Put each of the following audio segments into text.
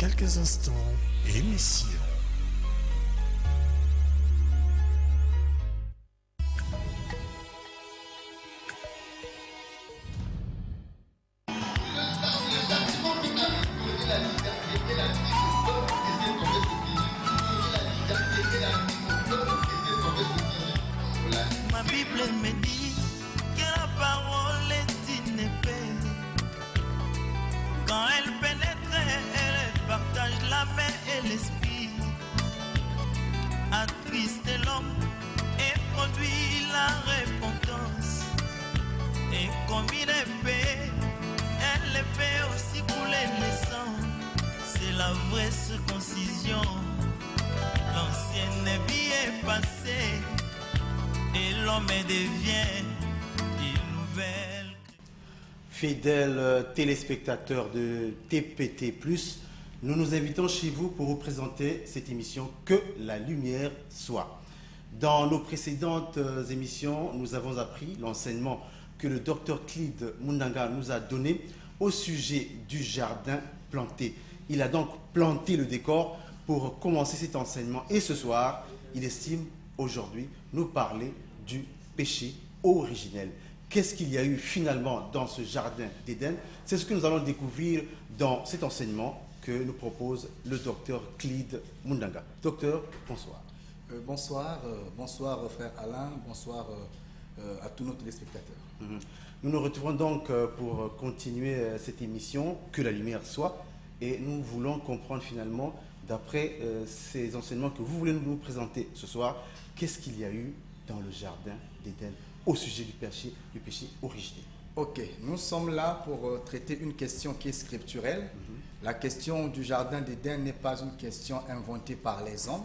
quelques instants, émission. Ma Bible me dit que la parole est une épée. Quand elle pénètre, elle partage l'âme et l'esprit. Attriste l'homme et produit la repentance. Et comme une épée, elle fait aussi couler le sang. C'est la vraie circoncision. L'ancienne vie est passée. Et l'homme devient une nouvelle. Fidèles téléspectateurs de TPT+, nous nous invitons chez vous pour vous présenter cette émission « Que la lumière soit ». Dans nos précédentes émissions, nous avons appris l'enseignement que le docteur Clide Mundanga nous a donné au sujet du jardin planté. Il a donc planté le décor pour commencer cet enseignement. Et ce soir, il estime aujourd'hui nous parler du péché originel. Qu'est-ce qu'il y a eu finalement dans ce jardin d'Éden? C'est ce que nous allons découvrir dans cet enseignement que nous propose le docteur Clide Mundanga. Docteur, bonsoir. Bonsoir frère Alain, bonsoir à tous nos téléspectateurs. Nous nous retrouvons donc pour continuer cette émission, Que la lumière soit, et nous voulons comprendre finalement, d'après ces enseignements que vous voulez nous présenter ce soir, qu'est-ce qu'il y a eu dans le jardin d'Éden au sujet du péché originel. Ok, nous sommes là pour traiter une question qui est scripturelle. La question du jardin d'Éden n'est pas une question inventée par les hommes,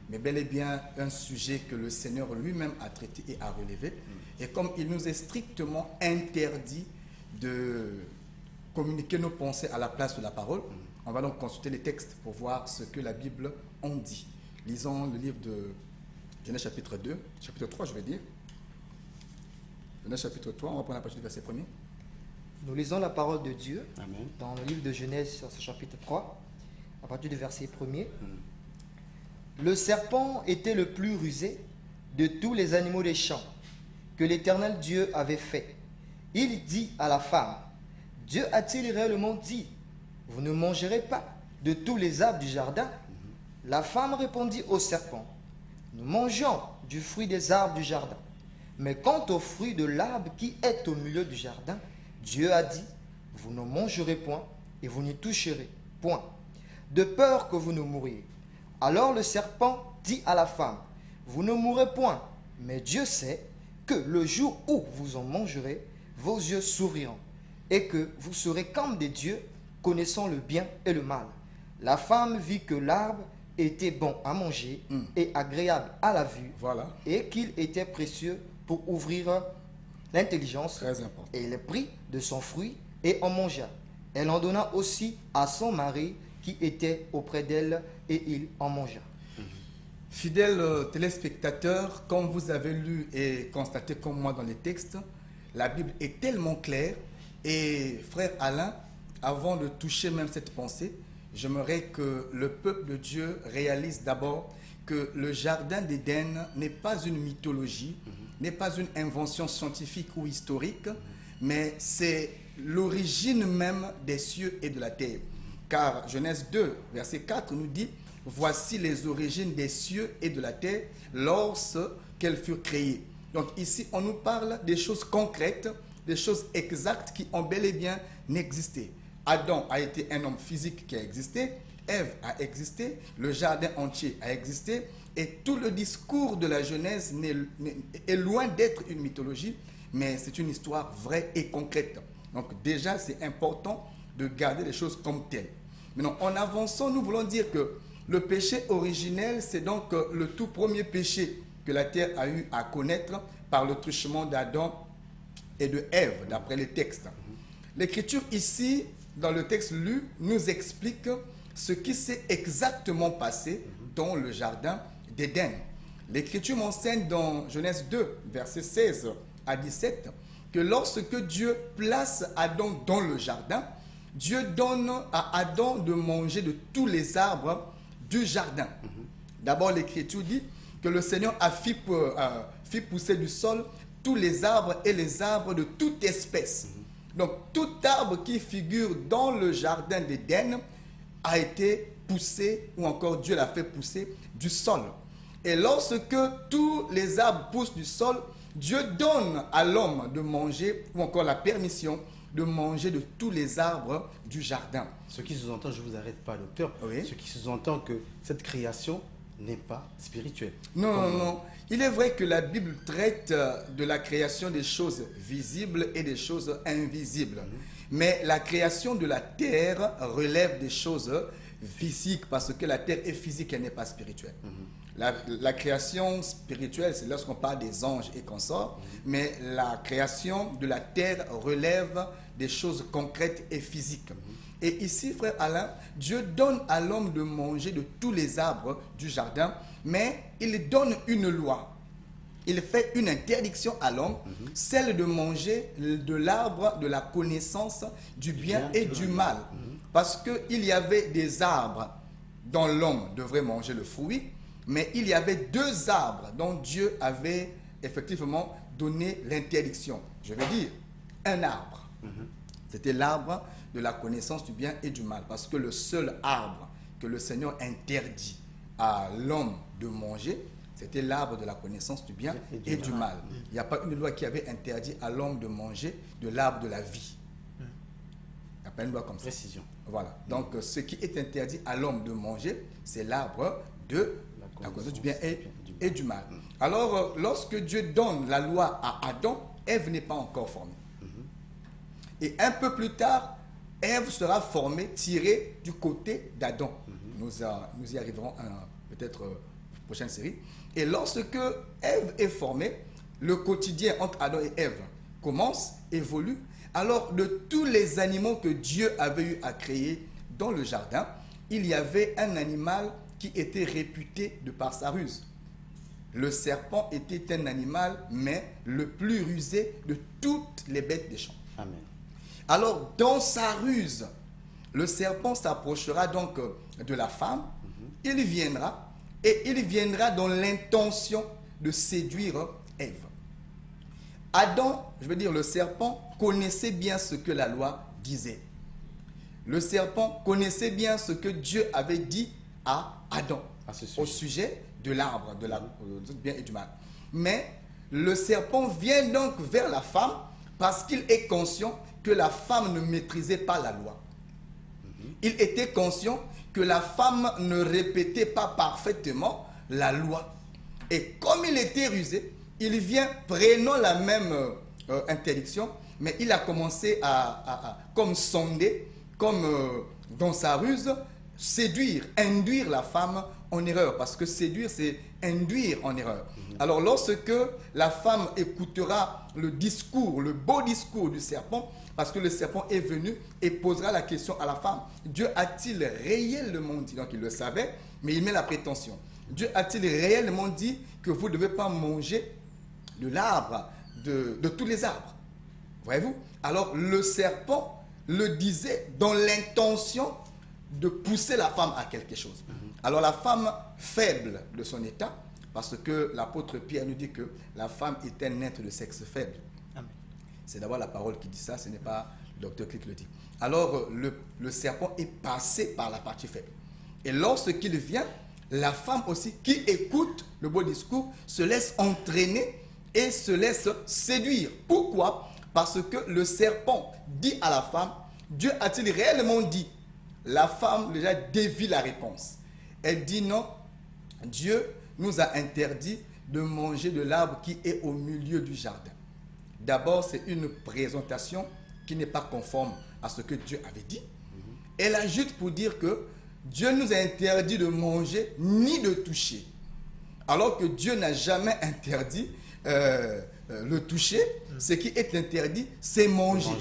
mais bel et bien un sujet que le Seigneur lui-même a traité et a relevé. Et comme il nous est strictement interdit de communiquer nos pensées à la place de la parole, on va donc consulter les textes pour voir ce que la Bible en dit. Lisons le livre de Genèse chapitre 2, chapitre 3 je vais dire. Genèse chapitre 3, on va prendre la partie du verset 1er. Nous lisons la parole de Dieu. Amen. Dans le livre de Genèse, chapitre 3, à partir du verset 1er. Le serpent était le plus rusé de tous les animaux des champs que l'Éternel Dieu avait fait. Il dit à la femme, Dieu a-t-il réellement dit, vous ne mangerez pas de tous les arbres du jardin? La femme répondit au serpent, nous mangeons du fruit des arbres du jardin. Mais quant au fruit de l'arbre qui est au milieu du jardin, Dieu a dit, vous ne mangerez point et vous n'y toucherez point, de peur que vous ne mouriez. Alors le serpent dit à la femme, vous ne mourrez point, mais Dieu sait que le jour où vous en mangerez, vos yeux s'ouvriront et que vous serez comme des dieux, connaissant le bien et le mal. La femme vit que l'arbre était bon à manger et agréable à la vue, Voilà. et qu'il était précieux pour ouvrir l'intelligence. Très important. Et elle prit de son fruit et en mangea. Elle en donna aussi à son mari qui était auprès d'elle et il en mangea. Fidèles téléspectateurs, comme vous avez lu et constaté comme moi dans les textes, la Bible est tellement claire. Et frère Alain, avant de toucher même cette pensée, j'aimerais que le peuple de Dieu réalise d'abord que le jardin d'Éden n'est pas une mythologie, n'est pas une invention scientifique ou historique, mais c'est l'origine même des cieux et de la terre. Car Genèse 2, verset 4 nous dit, voici les origines des cieux et de la terre lorsqu'elles furent créées. Donc ici, on nous parle des choses concrètes, des choses exactes qui ont bel et bien existé. Adam a été un homme physique qui a existé, Ève a existé, le jardin entier a existé, et tout le discours de la Genèse est loin d'être une mythologie, mais c'est une histoire vraie et concrète. Donc déjà, c'est important de garder les choses comme telles. Maintenant, en avançant, nous voulons dire que le péché originel, c'est donc le tout premier péché que la terre a eu à connaître par le truchement d'Adam et de Ève, d'après les textes. L'Écriture ici, dans le texte lu, nous explique ce qui s'est exactement passé dans le jardin d'Éden. L'Écriture m'enseigne dans Genèse 2, versets 16 à 17, que lorsque Dieu place Adam dans le jardin, Dieu donne à Adam de manger de tous les arbres du jardin. D'abord, l'Écriture dit que le Seigneur a fait pousser du sol tous les arbres et les arbres de toute espèce. Donc, tout arbre qui figure dans le jardin d'Éden a été poussé, ou encore Dieu l'a fait pousser du sol. Et lorsque tous les arbres poussent du sol, Dieu donne à l'homme de manger, ou encore la permission de manger de tous les arbres du jardin. Ce qui sous-entend, je ne vous arrête pas, docteur, Oui. ce qui sous-entend que cette création n'est pas spirituelle. Non. Il est vrai que la Bible traite de la création des choses visibles et des choses invisibles. Mais la création de la terre relève des choses physiques, parce que la terre est physique, elle n'est pas spirituelle. La création spirituelle, c'est lorsqu'on parle des anges et consorts, mais la création de la terre relève des choses concrètes et physiques. Et ici, frère Alain, Dieu donne à l'homme de manger de tous les arbres du jardin, mais il donne une loi. Il fait une interdiction à l'homme, celle de manger de l'arbre de la connaissance du bien et du mal. Parce qu'il y avait des arbres dont l'homme devrait manger le fruit, mais il y avait deux arbres dont Dieu avait effectivement donné l'interdiction. Je veux dire, un arbre. C'était l'arbre de la connaissance du bien et du mal. Parce que le seul arbre que le Seigneur interdit à l'homme de manger, c'était l'arbre de la connaissance du bien et du mal. Il n'y a pas une loi qui avait interdit à l'homme de manger de l'arbre de la vie. Il n'y a pas une loi comme ça. Précision. Voilà. Donc, ce qui est interdit à l'homme de manger, c'est l'arbre de la connaissance du bien et du mal. Alors, lorsque Dieu donne la loi à Adam, Ève n'est pas encore formée. Et un peu plus tard, Ève sera formée, tirée du côté d'Adam. Nous y arriverons peut-être prochaine série. Et lorsque Ève est formée, le quotidien entre Adam et Ève commence, évolue. Alors, de tous les animaux que Dieu avait eu à créer dans le jardin, il y avait un animal qui était réputé de par sa ruse. Le serpent était un animal, mais le plus rusé de toutes les bêtes des champs. Amen. Alors, dans sa ruse, le serpent s'approchera donc de la femme. Il viendra dans l'intention de séduire Ève. Adam, je veux dire le serpent, connaissait bien ce que la loi disait. Le serpent connaissait bien ce que Dieu avait dit à Adam au sujet de l'arbre, du bien et du mal. Mais le serpent vient donc vers la femme parce qu'il est conscient que la femme ne maîtrisait pas la loi. Il était conscient que la femme ne répétait pas parfaitement la loi. Et comme il était rusé, il vient prenant la même interdiction, mais il a commencé à comme sonder, comme dans sa ruse, séduire, induire la femme en erreur. Parce que séduire, c'est induire en erreur. Alors lorsque la femme écoutera le discours, le beau discours du serpent, parce que le serpent est venu et posera la question à la femme, Dieu a-t-il réellement dit, donc il le savait, mais il met la prétention, Dieu a-t-il réellement dit que vous ne devez pas manger de l'arbre, de tous les arbres? Voyez-vous? Alors le serpent le disait dans l'intention de pousser la femme à quelque chose. Alors la femme faible de son état, parce que l'apôtre Pierre nous dit que la femme est un être de sexe faible. C'est d'abord la parole qui dit ça, ce n'est pas le docteur Click le dit. Alors le serpent est passé par la partie faible. Et lorsqu'il vient, la femme aussi qui écoute le beau discours se laisse entraîner et se laisse séduire. Pourquoi? Parce que le serpent dit à la femme, Dieu a-t-il réellement dit? La femme déjà dévie la réponse. Elle dit non, Dieu nous a interdit de manger de l'arbre qui est au milieu du jardin. D'abord, c'est une présentation qui n'est pas conforme à ce que Dieu avait dit. Elle ajoute pour dire que Dieu nous a interdit de manger ni de toucher. Alors que Dieu n'a jamais interdit le toucher. Ce qui est interdit, c'est manger.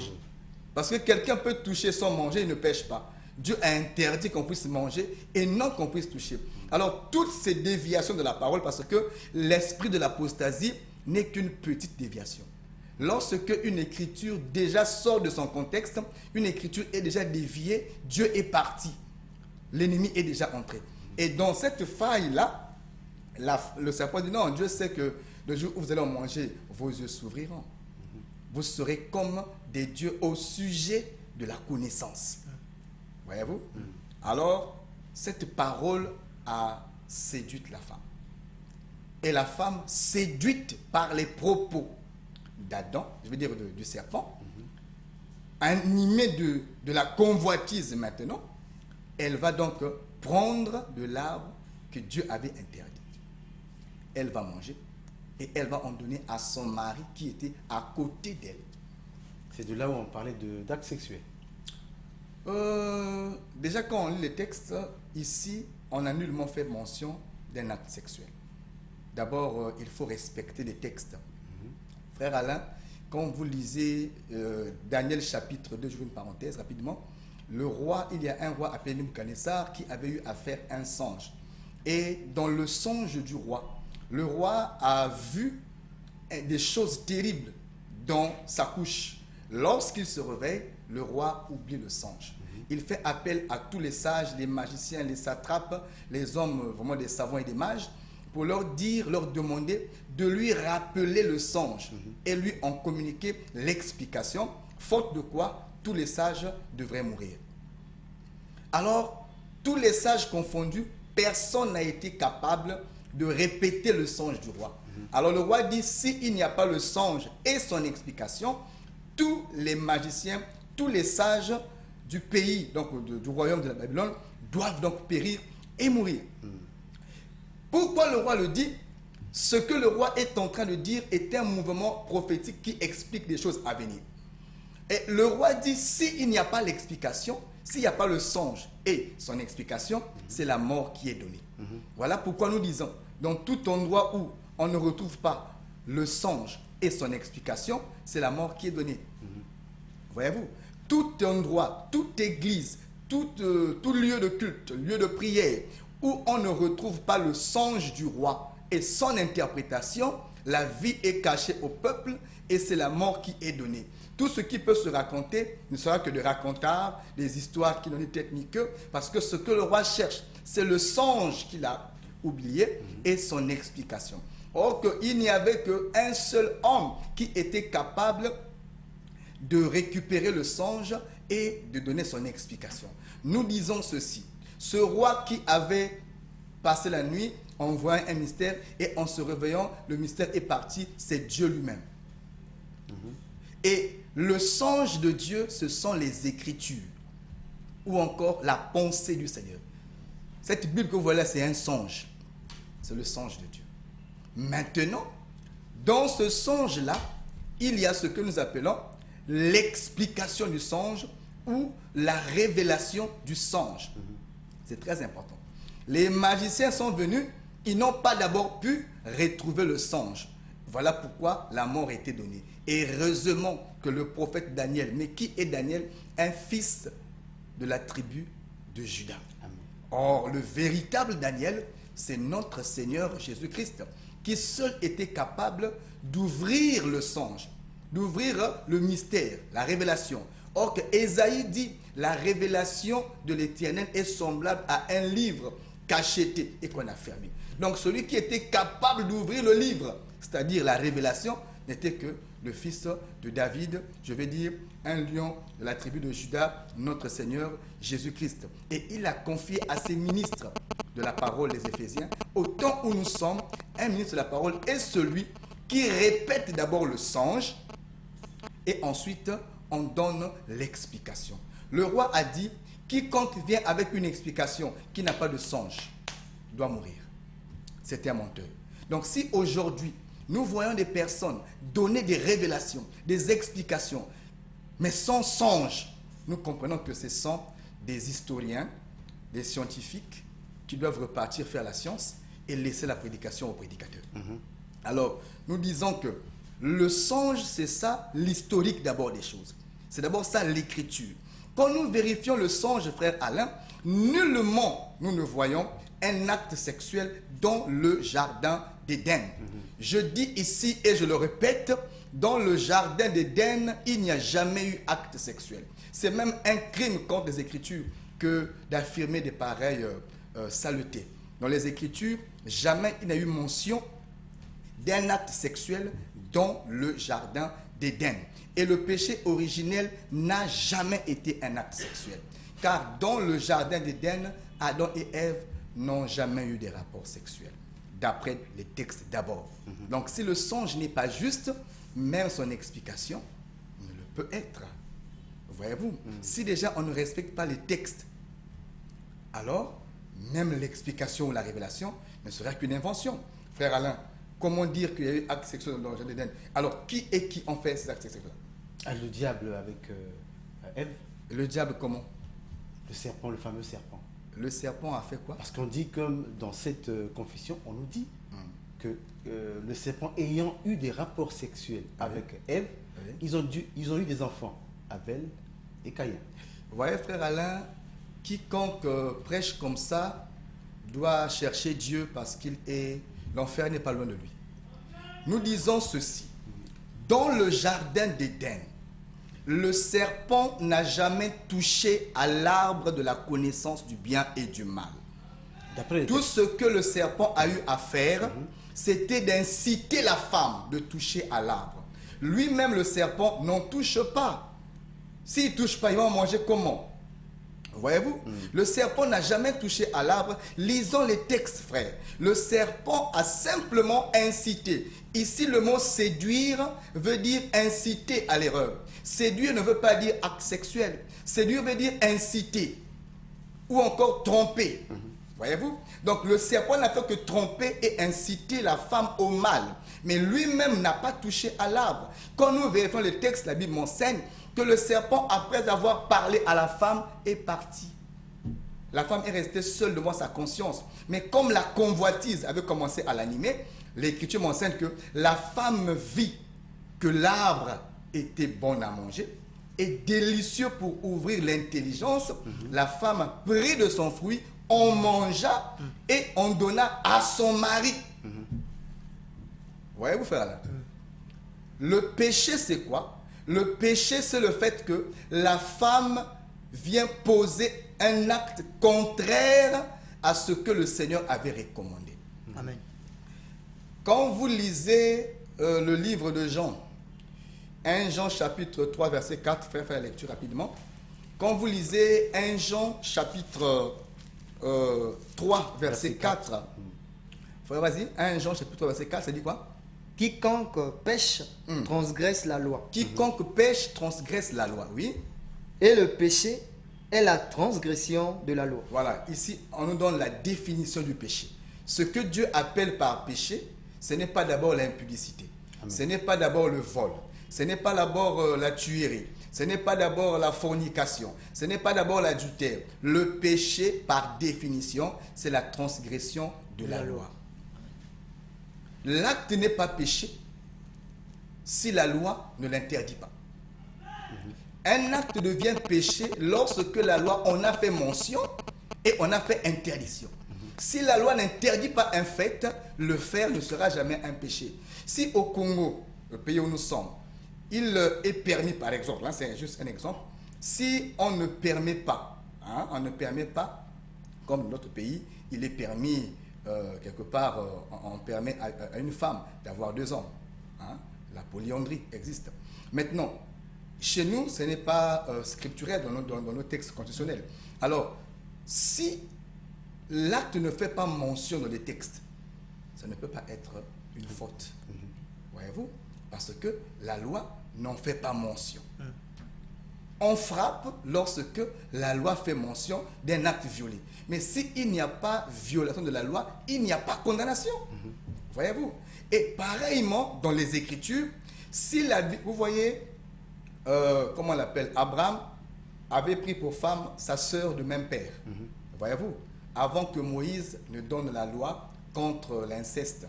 Parce que quelqu'un peut toucher sans manger, il ne pêche pas. Dieu a interdit qu'on puisse manger et non qu'on puisse toucher. Alors, toutes ces déviations de la parole, parce que l'esprit de l'apostasie n'est qu'une petite déviation. lorsque une écriture déjà sort de son contexte, une écriture est déjà déviée, Dieu est parti. L'ennemi est déjà entré. Et dans cette faille-là, le serpent dit non, Dieu sait que le jour où vous allez en manger, vos yeux s'ouvriront. Vous serez comme des dieux au sujet de la connaissance. Voyez-vous? Alors, cette parole a séduit la femme. Et la femme, séduite par les propos d'Adam, je veux dire du serpent, animée de la convoitise maintenant, elle va donc prendre de l'arbre que Dieu avait interdit. Elle va manger et elle va en donner à son mari qui était à côté d'elle. C'est de là où on parlait d'acte sexuel. Déjà, quand on lit les textes, ici, on a nullement fait mention d'un acte sexuel. D'abord, il faut respecter les textes. Frère Alain, quand vous lisez Daniel chapitre 2, je veux une parenthèse rapidement, il y a un roi appelé Nebuchadnezzar qui avait eu à faire un songe. Et dans le songe du roi, le roi a vu des choses terribles dans sa couche. Lorsqu'il se réveille, le roi oublie le songe. Il fait appel à tous les sages, les magiciens, les satrapes, les hommes vraiment des savants et des mages, pour leur demander de lui rappeler le songe et lui en communiquer l'explication, faute de quoi tous les sages devraient mourir. Alors, tous les sages confondus, personne n'a été capable de répéter le songe du roi. Alors le roi dit, s'il n'y a pas le songe et son explication, tous les magiciens, tous les sages du pays, donc du royaume de la Babylone, doivent donc périr et mourir. Pourquoi le roi le dit? Ce que le roi est en train de dire est un mouvement prophétique qui explique des choses à venir. Et le roi dit, s'il n'y a pas l'explication, s'il n'y a pas le songe et son explication, c'est la mort qui est donnée. Voilà pourquoi nous disons, dans tout endroit où on ne retrouve pas le songe et son explication, c'est la mort qui est donnée. Voyez-vous, tout endroit, toute église, tout lieu de culte, lieu de prière, où on ne retrouve pas le songe du roi et son interprétation, la vie est cachée au peuple et c'est la mort qui est donnée. Tout ce qui peut se raconter ne sera que des racontards, des histoires qui n'ont ni tête ni queue, parce que ce que le roi cherche, c'est le songe qu'il a oublié et son explication. Or, il n'y avait qu'un seul homme qui était capable de récupérer le songe et de donner son explication. Nous disons ceci, ce roi qui avait passé la nuit en voyant un mystère et en se réveillant, le mystère est parti, c'est Dieu lui-même. Et le songe de Dieu, ce sont les Écritures ou encore la pensée du Seigneur. Cette Bible que vous voyez là, c'est un songe. C'est le songe de Dieu. Maintenant, dans ce songe-là, il y a ce que nous appelons l'explication du songe ou la révélation du songe. C'est très important. Les magiciens sont venus, ils n'ont pas d'abord pu retrouver le songe. Voilà pourquoi la mort a été donnée. Et heureusement que le prophète Daniel, mais qui est Daniel? Un fils de la tribu de Juda. Or, le véritable Daniel, c'est notre Seigneur Jésus-Christ, qui seul était capable d'ouvrir le songe, d'ouvrir le mystère, la révélation. Or, que Ésaïe dit, la révélation de l'Éternel est semblable à un livre cacheté et qu'on a fermé. Donc, celui qui était capable d'ouvrir le livre, c'est-à-dire la révélation, n'était que le fils de David, je vais dire un lion de la tribu de Juda, notre Seigneur Jésus-Christ. Et il a confié à ses ministres de la parole, les Éphésiens, au temps où nous sommes, un ministre de la parole est celui qui répète d'abord le songe et ensuite on donne l'explication. Le roi a dit, quiconque vient avec une explication qui n'a pas de songe doit mourir. C'était un menteur. Donc si aujourd'hui, nous voyons des personnes donner des révélations, des explications, mais sans songe, nous comprenons que ce sont des historiens, des scientifiques qui doivent repartir faire la science et laisser la prédication aux prédicateurs. Alors, nous disons que le songe, c'est ça, l'historique d'abord des choses. C'est d'abord ça l'écriture. Quand nous vérifions le songe, frère Alain, nullement nous ne voyons un acte sexuel dans le jardin d'Éden. Je dis ici et je le répète dans le jardin d'Éden, il n'y a jamais eu acte sexuel. C'est même un crime contre les Écritures que d'affirmer des pareilles saletés. Dans les Écritures, jamais il n'y a eu mention d'un acte sexuel dans le jardin d'Éden. Et le péché originel n'a jamais été un acte sexuel. Car dans le jardin d'Éden, Adam et Ève n'ont jamais eu des rapports sexuels, d'après les textes d'abord. Donc si le songe n'est pas juste, même son explication ne le peut être. Voyez-vous, si déjà on ne respecte pas les textes, alors même l'explication ou la révélation ne serait qu'une invention. Frère Alain, comment dire qu'il y a eu acte sexuel dans le jardin d'Éden? Alors qui ont fait ces actes sexuels? Le diable avec Ève. Le diable comment? Le serpent, le fameux serpent. Le serpent a fait quoi? Parce qu'on dit, comme dans cette confession, on nous dit que le serpent ayant eu des rapports sexuels avec Ève, ils ont eu des enfants, Abel et Caïn. Vous voyez, frère Alain, quiconque prêche comme ça doit chercher Dieu parce l'enfer n'est pas loin de lui. Nous disons ceci. Dans le jardin d'Éden, le serpent n'a jamais touché à l'arbre de la connaissance du bien et du mal. Tout ce que le serpent a eu à faire, c'était d'inciter la femme de toucher à l'arbre. Lui-même, le serpent, n'en touche pas. S'il ne touche pas, il va en manger comment? Voyez-vous, le serpent n'a jamais touché à l'arbre. Lisons les textes, frères. Le serpent a simplement incité. Ici, le mot séduire veut dire inciter à l'erreur. Séduire ne veut pas dire acte sexuel. Séduire veut dire inciter ou encore tromper. Voyez-vous? Donc le serpent n'a fait que tromper et inciter la femme au mal. Mais lui-même n'a pas touché à l'arbre. Quand nous vérifions les textes, la Bible m'enseigne que le serpent, après avoir parlé à la femme, est parti. La femme est restée seule devant sa conscience. Mais comme la convoitise avait commencé à l'animer, l'Écriture m'enseigne que la femme vit que l'arbre était bon à manger et délicieux pour ouvrir l'intelligence. La femme prit de son fruit, on mangea et on donna à son mari. Voyez-vous, frère Alain? Le péché, c'est quoi? Le péché, c'est le fait que la femme vient poser un acte contraire à ce que le Seigneur avait recommandé. Amen. Quand vous lisez le livre de Jean, 1 Jean chapitre 3 verset 4, faire la lecture rapidement. Quand vous lisez 1 Jean chapitre 3 verset 4, vas-y, 1 Jean chapitre 3 verset 4, ça dit quoi? Quiconque pêche transgresse la loi. Quiconque pêche transgresse la loi, oui. Et le péché est la transgression de la loi. Voilà, ici on nous donne la définition du péché. Ce que Dieu appelle par péché, ce n'est pas d'abord l'impudicité. Ce n'est pas d'abord le vol. Ce n'est pas d'abord la tuerie. Ce n'est pas d'abord la fornication. Ce n'est pas d'abord l'adultère. Le péché, par définition, c'est la transgression de la loi. L'acte n'est pas péché si la loi ne l'interdit pas. Un acte devient péché lorsque la loi en a fait mention et on a fait interdiction. Si la loi n'interdit pas un fait, le faire ne sera jamais un péché. Si au Congo, le pays où nous sommes, il est permis, par exemple, hein, c'est juste un exemple, si on ne permet pas, comme notre pays, il est permis, quelque part, on permet à une femme d'avoir 2 hommes. Hein, la polyandrie existe. Maintenant, chez nous, ce n'est pas scripturel dans nos textes constitutionnels. Alors, si l'acte ne fait pas mention dans les textes, ça ne peut pas être une faute. Voyez-vous? Parce que la loi n'en fait pas mention. On frappe lorsque la loi fait mention d'un acte violé. Mais s'il n'y a pas violation de la loi, il n'y a pas condamnation. Voyez-vous? Et pareillement, dans les Écritures, si vous voyez, comment on l'appelle, Abraham avait pris pour femme sa sœur de même père. Voyez-vous? Avant que Moïse ne donne la loi contre l'inceste.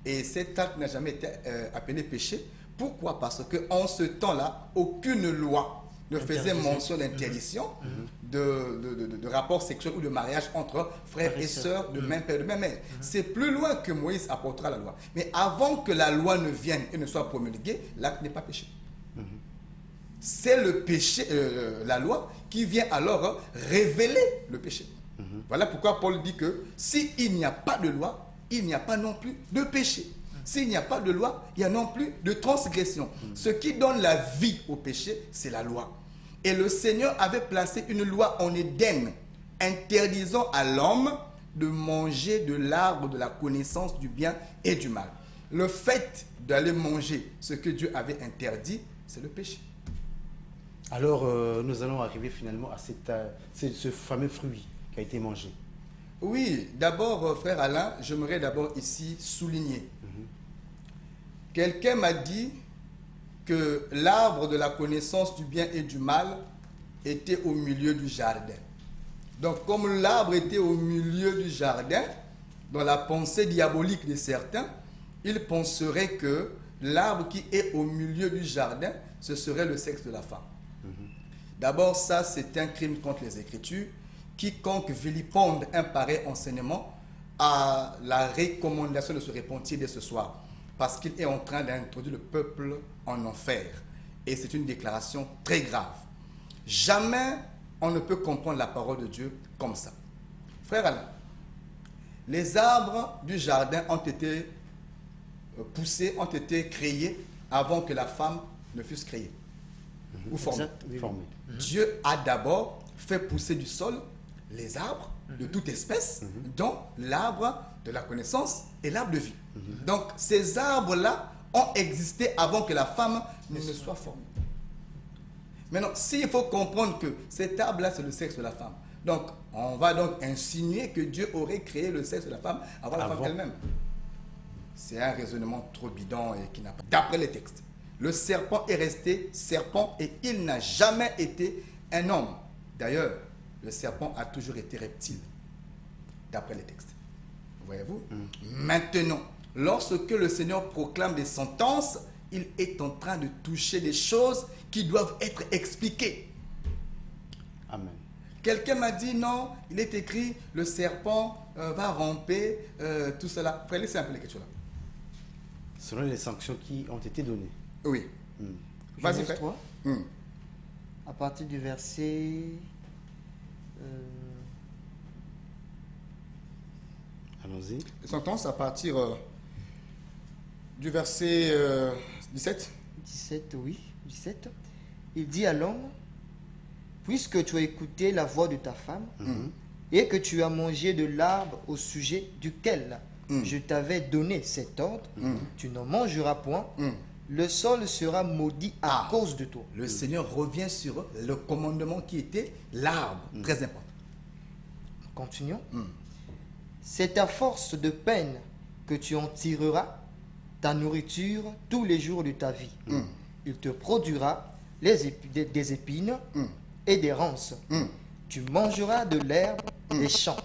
Et cet acte n'a jamais été appelé péché. Pourquoi? Parce qu'en ce temps-là, aucune loi ne faisait mention d'interdiction de rapport sexuel ou de mariage entre frères et sœurs de même père, de même mère. C'est plus loin que Moïse apportera la loi. Mais avant que la loi ne vienne et ne soit promulguée, l'acte n'est pas péché. C'est le péché, la loi, qui vient alors révéler le péché. Voilà pourquoi Paul dit que s'il n'y a pas de loi, il n'y a pas non plus de péché. S'il n'y a pas de loi, il n'y a non plus de transgression. Ce qui donne la vie au péché, c'est la loi. Et le Seigneur avait placé une loi en Éden, interdisant à l'homme de manger de l'arbre de la connaissance du bien et du mal. Le fait d'aller manger ce que Dieu avait interdit, c'est le péché. Alors, nous allons arriver finalement à ce fameux fruit qui a été mangé. Oui, d'abord, frère Alain, j'aimerais d'abord ici souligner. Quelqu'un m'a dit que l'arbre de la connaissance du bien et du mal était au milieu du jardin. Donc, comme l'arbre était au milieu du jardin, dans la pensée diabolique de certains, ils penseraient que l'arbre qui est au milieu du jardin, ce serait le sexe de la femme. D'abord, ça, c'est un crime contre les Écritures. Quiconque vilipende un pareil enseignement a la recommandation de se repentir dès ce soir, parce qu'il est en train d'introduire le peuple en enfer. Et c'est une déclaration très grave. Jamais on ne peut comprendre la parole de Dieu comme ça. Frère Alain, les arbres du jardin ont été poussés, ont été créés avant que la femme ne fût créée ou formée. Exact, oui. Formée. Dieu a d'abord fait pousser du sol les arbres de toute espèce, dont l'arbre de la connaissance et l'arbre de vie. Donc, ces arbres-là ont existé avant que la femme ne soit formée. Maintenant, s'il faut comprendre que cet arbre-là, c'est le sexe de la femme, donc on va donc insinuer que Dieu aurait créé le sexe de la femme avant la femme elle-même. C'est un raisonnement trop bidon et qui n'a pas... D'après les textes, le serpent est resté serpent et il n'a jamais été un homme. D'ailleurs, le serpent a toujours été reptile, d'après les textes. Voyez-vous? Maintenant, lorsque le Seigneur proclame des sentences, il est en train de toucher des choses qui doivent être expliquées. Amen. Quelqu'un m'a dit non, il est écrit, le serpent va ramper, tout cela. Frère, laissez un peu l'écriture là. Selon les sanctions qui ont été données. Oui. Vas-y, Genèse frère. 3, à partir du verset... Allons-y. Les sentences à partir du verset 17. 17, oui, 17. Il dit à l'homme, puisque tu as écouté la voix de ta femme et que tu as mangé de l'arbre au sujet duquel je t'avais donné cet ordre, tu n'en mangeras point, le sol sera maudit à cause de toi. Le Seigneur revient sur le commandement qui était l'arbre, très important. Continuons. C'est à force de peine que tu en tireras ta nourriture tous les jours de ta vie. Il te produira des épines et des rances. Tu mangeras de l'herbe des champs.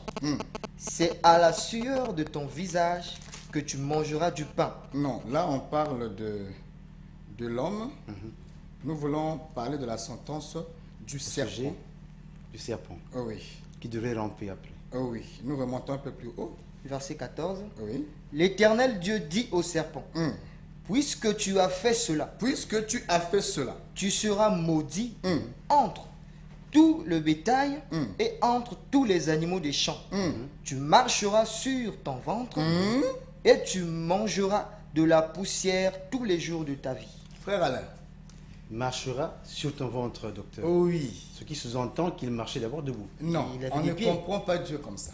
C'est à la sueur de ton visage que tu mangeras du pain. Non, là on parle de l'homme. Nous voulons parler de la sentence du serpent. Du serpent. Oh oui. Qui devait ramper après. Oh oui. Nous remontons un peu plus haut. Verset 14. Oui. L'Éternel Dieu dit au serpent, puisque tu as fait cela, Puisque tu as fait cela, tu seras maudit entre tout le bétail et entre tous les animaux des champs. Tu marcheras sur ton ventre et tu mangeras de la poussière tous les jours de ta vie. frère Alain. Marchera sur ton ventre, docteur. Oh oui. Ce qui sous-entend qu'il marchait d'abord debout. Non, Il avait on des ne pieds. comprend pas Dieu comme ça.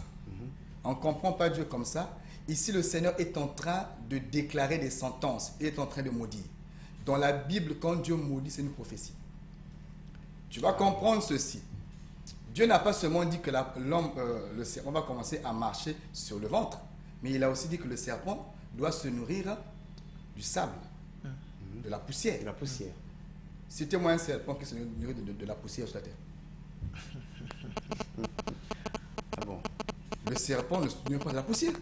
On ne comprend pas Dieu comme ça. Ici, le Seigneur est en train de déclarer des sentences. Il est en train de maudire. Dans la Bible, quand Dieu maudit, c'est une prophétie. Tu vas comprendre ceci. Dieu n'a pas seulement dit que le serpent va commencer à marcher sur le ventre, mais il a aussi dit que le serpent doit se nourrir du sable, de la poussière. De la poussière. Citez-moi un serpent qui se nourrit de la poussière sur la terre. Ah bon. Le serpent ne se nourrit pas de la poussière.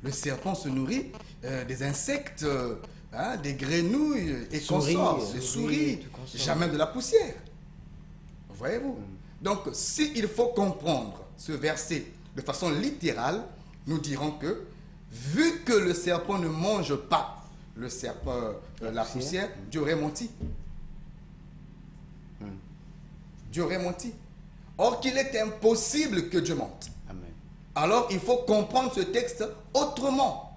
Le serpent se nourrit des insectes, des grenouilles et Souris, consorts, des souris, souris, tout consort. jamais de la poussière. Voyez-vous? Donc, s'il faut comprendre ce verset de façon littérale, nous dirons que, vu que le serpent ne mange pas le serpent, la poussière, Dieu aurait menti. Dieu aurait menti. Or qu'il est impossible que Dieu mente. Amen. Alors, il faut comprendre ce texte autrement.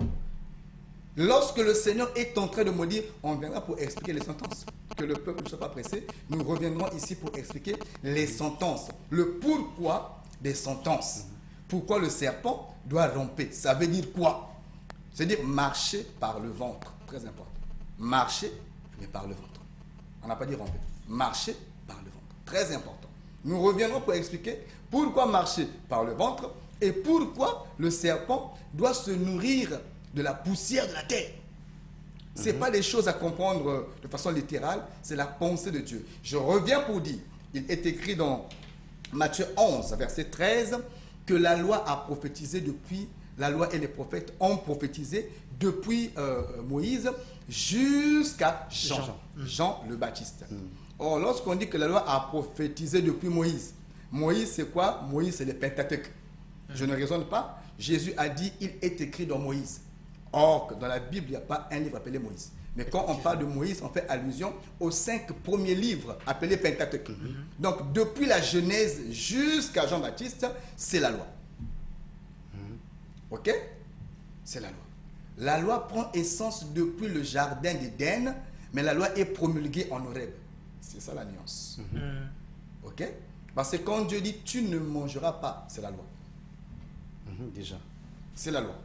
Lorsque le Seigneur est en train de me dire, on viendra pour expliquer les sentences. Que le peuple ne soit pas pressé, nous reviendrons ici pour expliquer les sentences. Le pourquoi des sentences. Pourquoi le serpent doit ramper. Ça veut dire quoi? C'est-à-dire marcher par le ventre. Très important. Marcher, mais par le ventre. On n'a pas dit ramper. Marcher par le ventre. Très important. Nous reviendrons pour expliquer pourquoi marcher par le ventre et pourquoi le serpent doit se nourrir de la poussière de la terre. Ce n'est pas des choses à comprendre de façon littérale, c'est la pensée de Dieu. Je reviens pour dire, il est écrit dans Matthieu 11, verset 13, que la loi a prophétisé depuis, la loi et les prophètes ont prophétisé depuis Moïse jusqu'à Jean le Baptiste. Or, lorsqu'on dit que la loi a prophétisé depuis Moïse, Moïse c'est quoi? Moïse c'est le Pentateuque. Je ne raisonne pas. Jésus a dit, il est écrit dans Moïse. Or, dans la Bible, il n'y a pas un livre appelé Moïse. Mais quand on parle de Moïse, on fait allusion aux 5 premiers livres appelés Pentateuque. Donc, depuis la Genèse jusqu'à Jean-Baptiste, c'est la loi. Ok? C'est la loi. La loi prend essence depuis le jardin d'Éden, mais la loi est promulguée en Horeb. C'est ça la nuance. Ok? Parce que quand Dieu dit, tu ne mangeras pas, c'est la loi. Déjà. C'est la loi.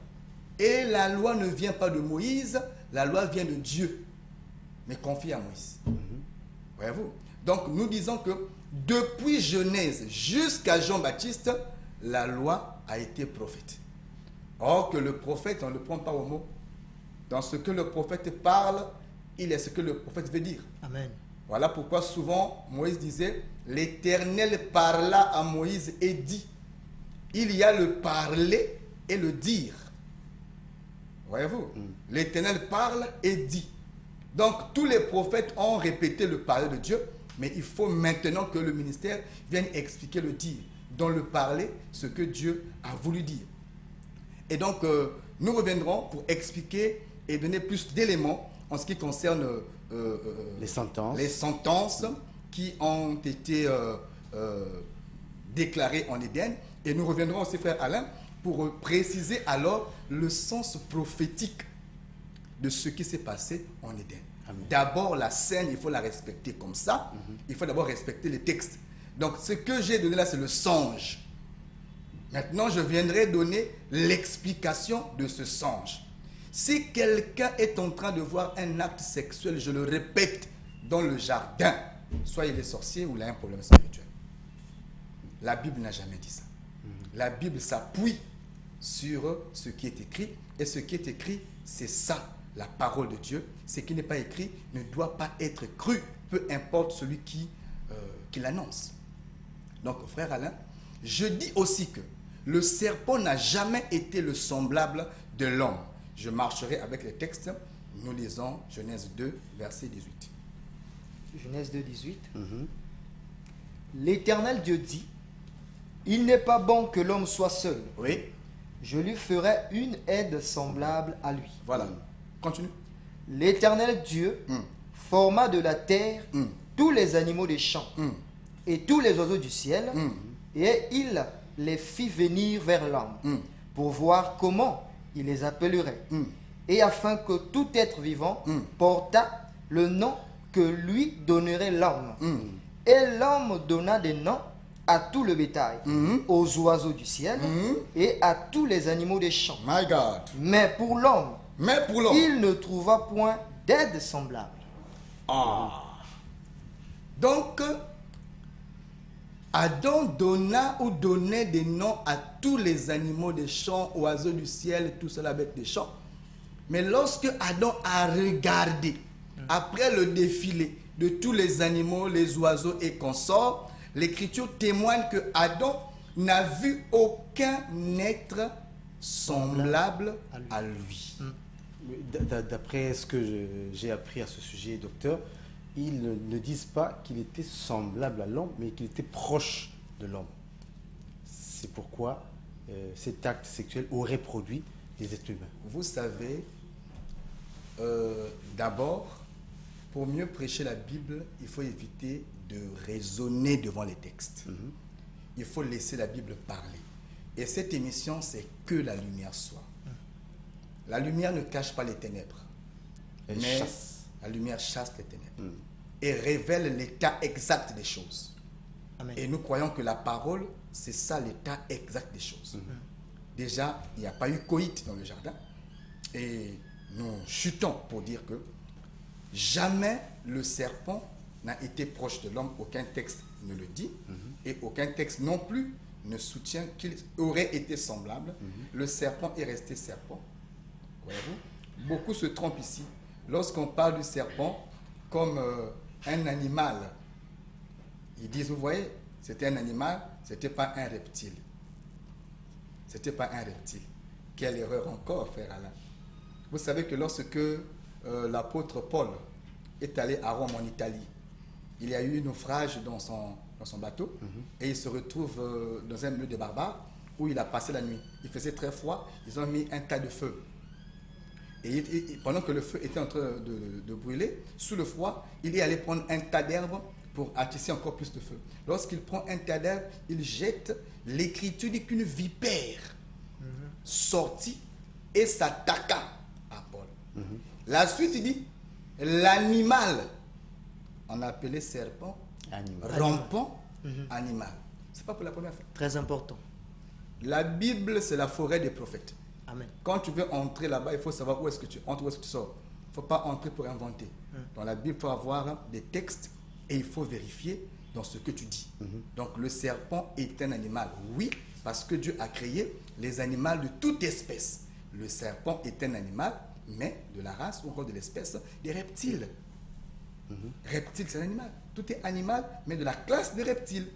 Et la loi ne vient pas de Moïse, la loi vient de Dieu, mais confiée à Moïse. Voyez-vous? Donc nous disons que depuis Genèse jusqu'à Jean-Baptiste, la loi a été prophète. Or que le prophète, on ne le prend pas au mot. Dans ce que le prophète parle, il est ce que le prophète veut dire. Amen. Voilà pourquoi souvent Moïse disait, l'Éternel parla à Moïse et dit. Il y a le parler et le dire. Voyez-vous? L'Éternel parle et dit. Donc, tous les prophètes ont répété le parler de Dieu, mais il faut maintenant que le ministère vienne expliquer le dire. Dans le parler, ce que Dieu a voulu dire. Et donc, nous reviendrons pour expliquer et donner plus d'éléments en ce qui concerne les sentences qui ont été déclarées en Éden. Et nous reviendrons aussi, frère Alain, pour préciser alors le sens prophétique de ce qui s'est passé en Éden. D'abord, la scène, il faut la respecter comme ça. Il faut d'abord respecter les textes. Donc, ce que j'ai donné là, c'est le songe. Maintenant, je viendrai donner l'explication de ce songe. Si quelqu'un est en train de voir un acte sexuel, je le répète, dans le jardin, soit il est sorcier ou il a un problème spirituel. La Bible n'a jamais dit ça. La Bible s'appuie sur ce qui est écrit. Et ce qui est écrit, c'est ça, la parole de Dieu. Ce qui n'est pas écrit ne doit pas être cru, peu importe celui qui l'annonce. Donc, frère Alain, je dis aussi que le serpent n'a jamais été le semblable de l'homme. Je marcherai avec les textes. Nous lisons Genèse 2, verset 18. Genèse 2, 18. L'Éternel Dieu dit, il n'est pas bon que l'homme soit seul. Oui. Je lui ferai une aide semblable à lui. Voilà. Continue. L'Éternel Dieu forma de la terre tous les animaux des champs et tous les oiseaux du ciel, et il les fit venir vers l'homme pour voir comment il les appellerait, et afin que tout être vivant portât le nom que lui donnerait l'homme. Et l'homme donna des noms à tout le bétail, aux oiseaux du ciel et à tous les animaux des champs. My God. Mais pour l'homme, il ne trouva point d'aide semblable. Donc, Adam donna ou donnait des noms à tous les animaux des champs, oiseaux du ciel, tout cela bête des champs. Mais lorsque Adam a regardé, après le défilé de tous les animaux, les oiseaux et consorts, l'Écriture témoigne que Adam n'a vu aucun être semblable à lui. D'après ce que j'ai appris à ce sujet, docteur, ils ne disent pas qu'il était semblable à l'homme, mais qu'il était proche de l'homme. C'est pourquoi cet acte sexuel aurait produit des êtres humains. Vous savez, d'abord, pour mieux prêcher la Bible, il faut éviter de raisonner devant les textes. Il faut laisser la Bible parler. Et cette émission, c'est que la lumière soit. La lumière ne cache pas les ténèbres. Elle mais chasse. la lumière chasse les ténèbres. Et révèle l'état exact des choses. Amen. Et nous croyons que la parole, c'est ça l'état exact des choses. Déjà, il n'y a pas eu coït dans le jardin. Et nous chutons pour dire que jamais le serpent n'a été proche de l'homme. Aucun texte ne le dit. Et aucun texte non plus ne soutient qu'il aurait été semblable. Le serpent est resté serpent. Voyez-vous? Beaucoup se trompent ici. Lorsqu'on parle du serpent comme un animal, ils disent, vous voyez, c'était un animal, c'était pas un reptile. C'était pas un reptile. Quelle erreur encore, frère Alain. Vous savez que lorsque l'apôtre Paul est allé à Rome en Italie, il y a eu un naufrage dans son bateau et il se retrouve dans un milieu de barbares où il a passé la nuit. Il faisait très froid, ils ont mis un tas de feu. Et pendant que le feu était en train de brûler, sous le froid, il est allé prendre un tas d'herbes pour attiser encore plus de feu. Lorsqu'il prend un tas d'herbes, il jette, l'écriture dit qu'une vipère sortit et s'attaqua à Paul. La suite, il dit, l'animal, on a appelé serpent, rampant, animal. Ce n'est pas pour la première fois. Très important. La Bible, c'est la forêt des prophètes. Amen. Quand tu veux entrer là-bas, il faut savoir où est-ce que tu entres, où est-ce que tu sors. Il ne faut pas entrer pour inventer. Dans la Bible, il faut avoir des textes et il faut vérifier dans ce que tu dis. Donc le serpent est un animal, oui, parce que Dieu a créé les animaux de toute espèce. Le serpent est un animal, mais de la race ou encore de l'espèce des reptiles. Reptile, c'est un animal. Tout est animal, mais de la classe des reptiles.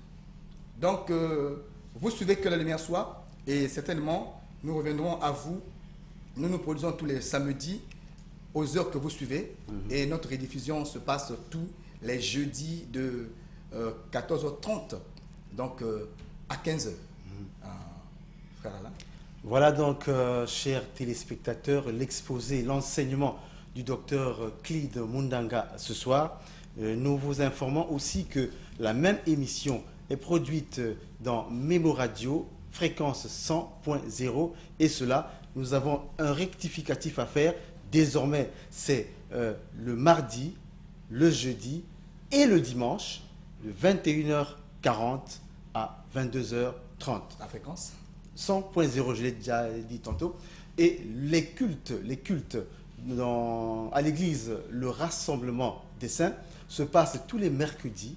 Donc, vous suivez que la lumière soit, et certainement, nous reviendrons à vous. Nous produisons tous les samedis aux heures que vous suivez, et notre rediffusion se passe tous les jeudis de 14h30, donc à 15h. Frère Alain. Voilà donc, chers téléspectateurs, l'exposé, l'enseignement du docteur Clide Mundanga ce soir. Nous vous informons aussi que la même émission est produite dans Mémo Radio, fréquence 100.0, et cela, nous avons un rectificatif à faire. Désormais, c'est le mardi, le jeudi et le dimanche, de 21h40 à 22h30. La fréquence 100.0, je l'ai déjà dit tantôt. Et les cultes à l'église, le rassemblement des saints se passe tous les mercredis,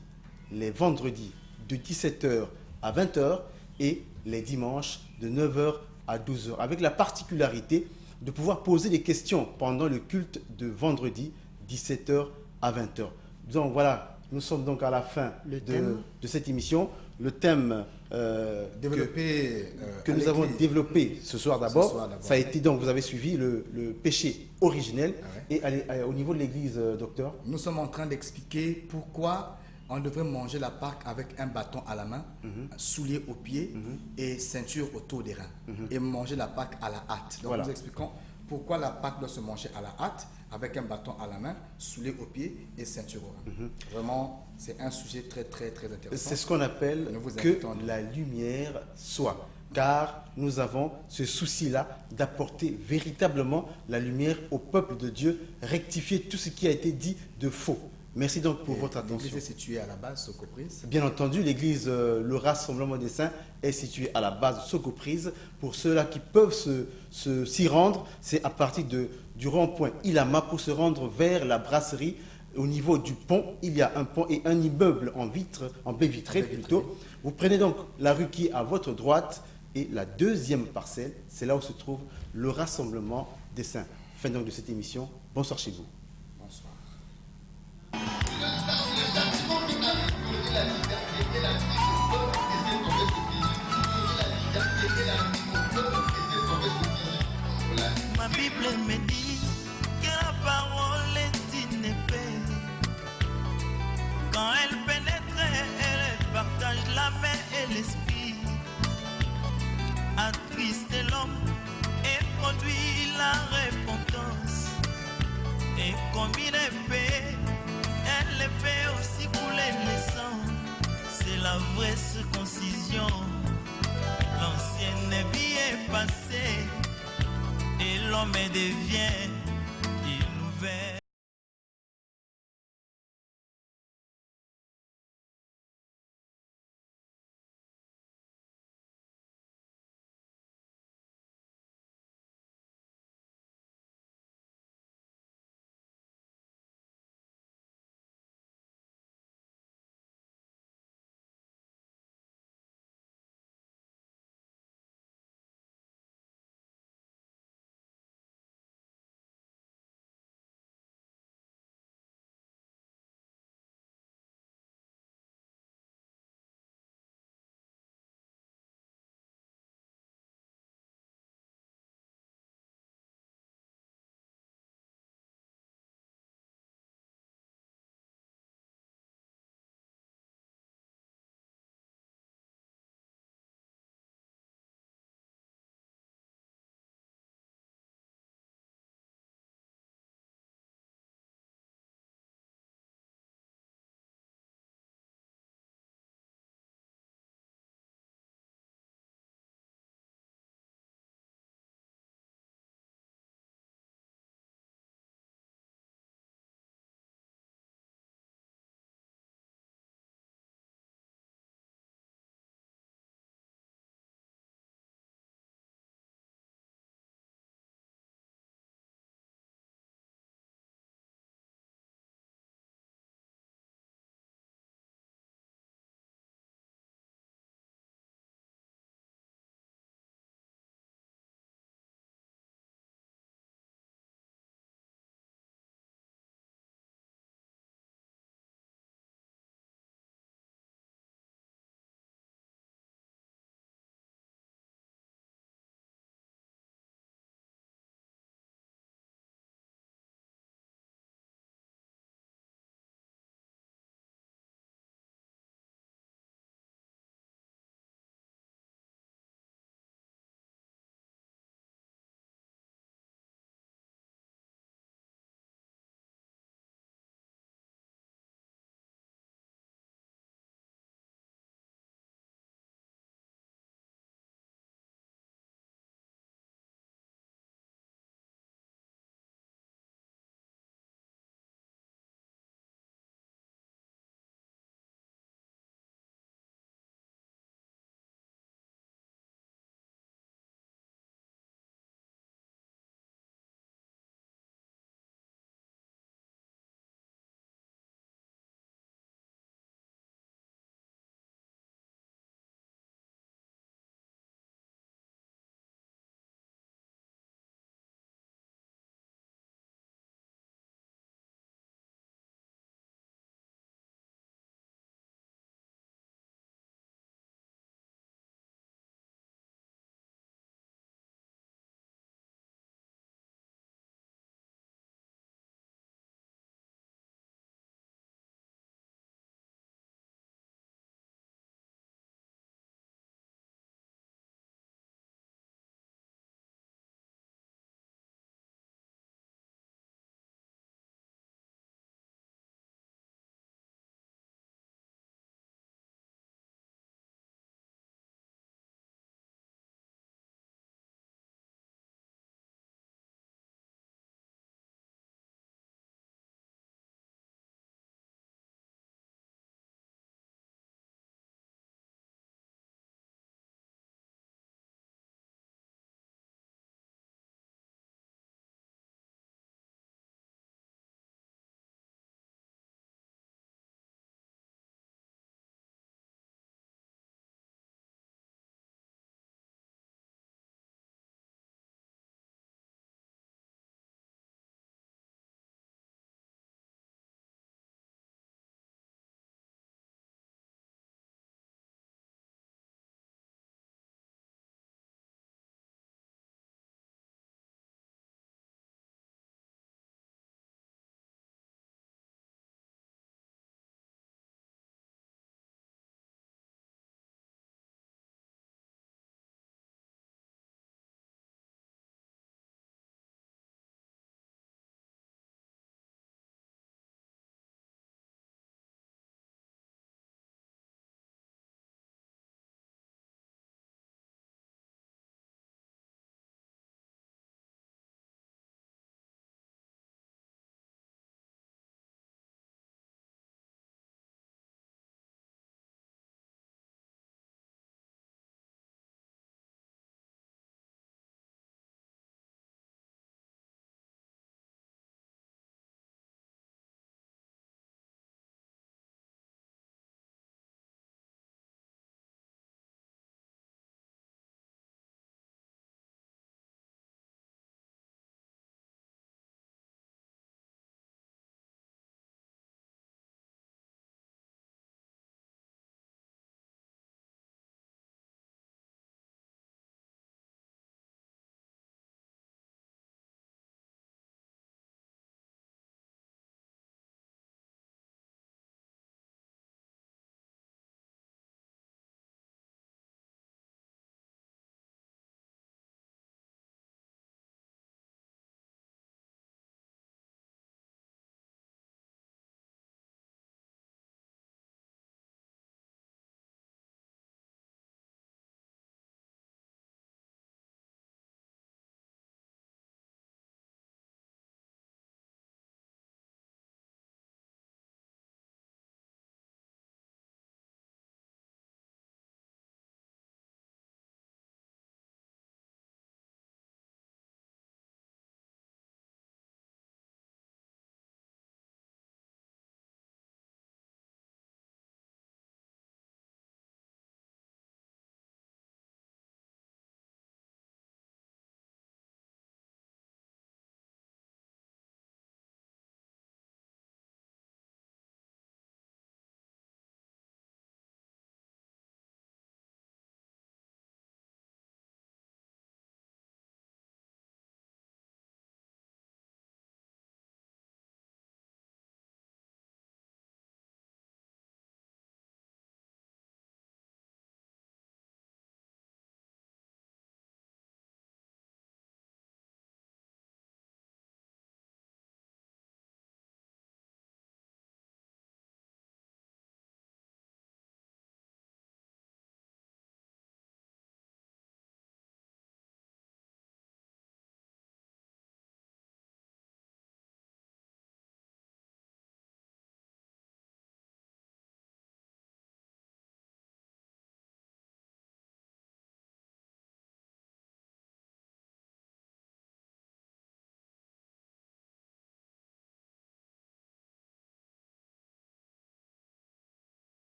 les vendredis de 17h à 20h et les dimanches de 9h à 12h, avec la particularité de pouvoir poser des questions pendant le culte de vendredi 17h à 20h. Donc voilà, nous sommes donc à la fin de cette émission. Le thème que nous avons développé ce soir d'abord, ça a été donc, vous avez suivi le péché originel. Et au niveau de l'église, docteur, nous sommes en train d'expliquer pourquoi on devrait manger la Pâque avec un bâton à la main, souliers aux pieds et ceinture autour des reins. Et manger la Pâque à la hâte. Donc nous expliquons pourquoi la Pâque doit se manger à la hâte, avec un bâton à la main, souliers aux pieds et ceinture aux reins. Vraiment, c'est un sujet très, très, très intéressant. C'est ce qu'on appelle que la lumière soit. Car nous avons ce souci-là d'apporter véritablement la lumière au peuple de Dieu, rectifier tout ce qui a été dit de faux. Merci donc pour votre attention. L'église est située à la base Socoprise. Bien entendu, l'église, le Rassemblement des Saints, est située à la base Socoprise. Pour ceux-là qui peuvent s'y rendre, c'est à partir du rond-point Ilama pour se rendre vers la brasserie. Au niveau du pont, il y a un pont et un immeuble en baie vitrée plutôt. Vous prenez donc la rue qui est à votre droite et la deuxième parcelle, c'est là où se trouve le Rassemblement des Saints. Fin donc de cette émission. Bonsoir chez vous. Bonsoir. Ma Bible me dit que la parole est une épée. Quand elle pénètre, elle partage la main et Christ et l'homme et produit la repentance. Et comme une épée, elle fait aussi couler le sang. C'est la vraie circoncision. L'ancienne vie est passée et l'homme devient